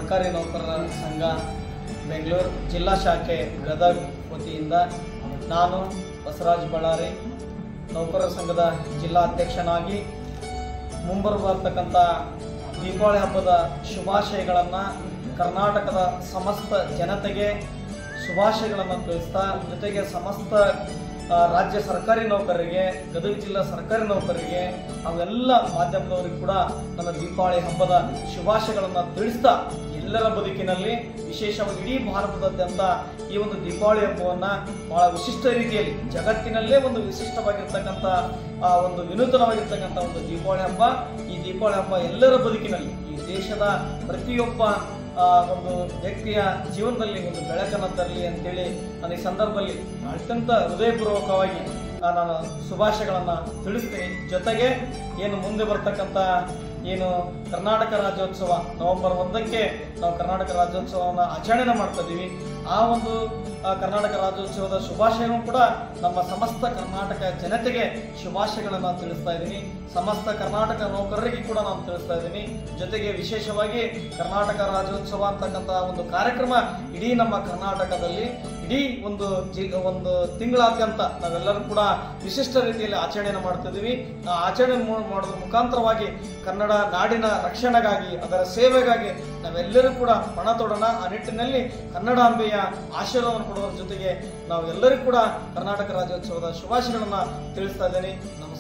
ಸರ್ಕಾರಿ ನೌಕರರ ಸಂಘ ಬೆಂಗಳೂರು ಜಿಲ್ಲಾ ಶಾಖೆ ಗದಗ ವತಿಯಿಂದ ನಾನು ಬಸವರಾಜ್ ಬಳ್ಳಾರಿ ನೌಕರರ ಸಂಘದ ಜಿಲ್ಲಾ ಅಧ್ಯಕ್ಷನಾಗಿ ಮುಂಬರತಕ್ಕಂಥ ದೀಪಾವಳಿ ಹಬ್ಬದ ಶುಭಾಶಯಗಳನ್ನು ಕರ್ನಾಟಕದ ಸಮಸ್ತ ಜನತೆಗೆ ಶುಭಾಶಯಗಳನ್ನು ತಿಳಿಸ್ತಾ, ಜೊತೆಗೆ ಸಮಸ್ತ ರಾಜ್ಯ ಸರ್ಕಾರಿ ನೌಕರರಿಗೆ, ಗದಗ ಜಿಲ್ಲಾ ಸರ್ಕಾರಿ ನೌಕರರಿಗೆ, ಅವೆಲ್ಲ ಮಾಧ್ಯಮದವರಿಗೆ ಕೂಡ ನನ್ನ ದೀಪಾವಳಿ ಹಬ್ಬದ ಶುಭಾಶಯಗಳನ್ನು ತಿಳಿಸ್ತಾ, ಎಲ್ಲರ ಬದುಕಿನಲ್ಲಿ ವಿಶೇಷವಾಗಿ ಇಡೀ ಭಾರತದಾದ್ಯಂತ ಈ ಒಂದು ದೀಪಾವಳಿ ಹಬ್ಬವನ್ನು ಬಹಳ ವಿಶಿಷ್ಟ ರೀತಿಯಲ್ಲಿ ಜಗತ್ತಿನಲ್ಲೇ ಒಂದು ವಿಶಿಷ್ಟವಾಗಿರ್ತಕ್ಕಂಥ ಒಂದು ವಿನೂತನವಾಗಿರ್ತಕ್ಕಂಥ ಒಂದು ದೀಪಾವಳಿ ಹಬ್ಬ. ಈ ದೀಪಾವಳಿ ಹಬ್ಬ ಎಲ್ಲರ ಬದುಕಿನಲ್ಲಿ, ಈ ದೇಶದ ಪ್ರತಿಯೊಬ್ಬ ಒಂದು ವ್ಯಕ್ತಿಯ ಜೀವನದಲ್ಲಿ ಒಂದು ಬೆಳಕನ್ನು ತರಲಿ ಅಂತೇಳಿ ನಾನು ಈ ಸಂದರ್ಭದಲ್ಲಿ ಅತ್ಯಂತ ಹೃದಯಪೂರ್ವಕವಾಗಿ ನಾನು ಶುಭಾಶಯಗಳನ್ನು ತಿಳಿಸ್ತೀನಿ. ಜೊತೆಗೆ ಏನು ಮುಂದೆ ಬರ್ತಕ್ಕಂಥ ಏನು ಕರ್ನಾಟಕ ರಾಜ್ಯೋತ್ಸವ ನವೆಂಬರ್ 1ಕ್ಕೆ ನಾವು ಕರ್ನಾಟಕ ರಾಜ್ಯೋತ್ಸವವನ್ನು ಆಚರಣೆ ಮಾಡ್ತಾ ಇದ್ದೀವಿ. ಆ ಒಂದು ಕರ್ನಾಟಕ ರಾಜ್ಯೋತ್ಸವದ ಶುಭಾಶಯನೂ ಕೂಡ ನಮ್ಮ ಸಮಸ್ತ ಕರ್ನಾಟಕ ಜನತೆಗೆ ಶುಭಾಶಯಗಳನ್ನು ತಿಳಿಸ್ತಾ ಇದ್ದೀನಿ. ಸಮಸ್ತ ಕರ್ನಾಟಕ ನೌಕರರಿಗೆ ಕೂಡ ನಾನು ತಿಳಿಸ್ತಾ ಇದ್ದೀನಿ. ಜೊತೆಗೆ ವಿಶೇಷವಾಗಿ ಕರ್ನಾಟಕ ರಾಜ್ಯೋತ್ಸವ ಅಂತಕ್ಕಂಥ ಒಂದು ಕಾರ್ಯಕ್ರಮ ಇಡೀ ನಮ್ಮ ಕರ್ನಾಟಕದಲ್ಲಿ ಇಡೀ ಒಂದು ತಿಂಗಳಾದ್ಯಂತ ನಾವೆಲ್ಲರೂ ಕೂಡ ವಿಶಿಷ್ಟ ರೀತಿಯಲ್ಲಿ ಆಚರಣೆಯನ್ನು ಮಾಡ್ತಿದ್ದೀವಿ. ಆ ಆಚರಣೆ ಮಾಡೋದ್ರ ಮುಖಾಂತರವಾಗಿ ಕನ್ನಡ ನಾಡಿನ ರಕ್ಷಣೆಗಾಗಿ, ಅದರ ಸೇವೆಗಾಗಿ ನಾವೆಲ್ಲರೂ ಕೂಡ ಪಣ ತೊಡೋಣ. ಆ ನಿಟ್ಟಿನಲ್ಲಿ ಕನ್ನಡಾಂಬೆಯ ಆಶೀರ್ವಾದವನ್ನು ಕೊಡುವುದರ ಜೊತೆಗೆ ನಾವೆಲ್ಲರೂ ಕೂಡ ಕರ್ನಾಟಕ ರಾಜ್ಯೋತ್ಸವದ ಶುಭಾಶಯಗಳನ್ನು ತಿಳಿಸ್ತಾ ಇದ್ದೇನೆ. ನಮಸ್ಕಾರ.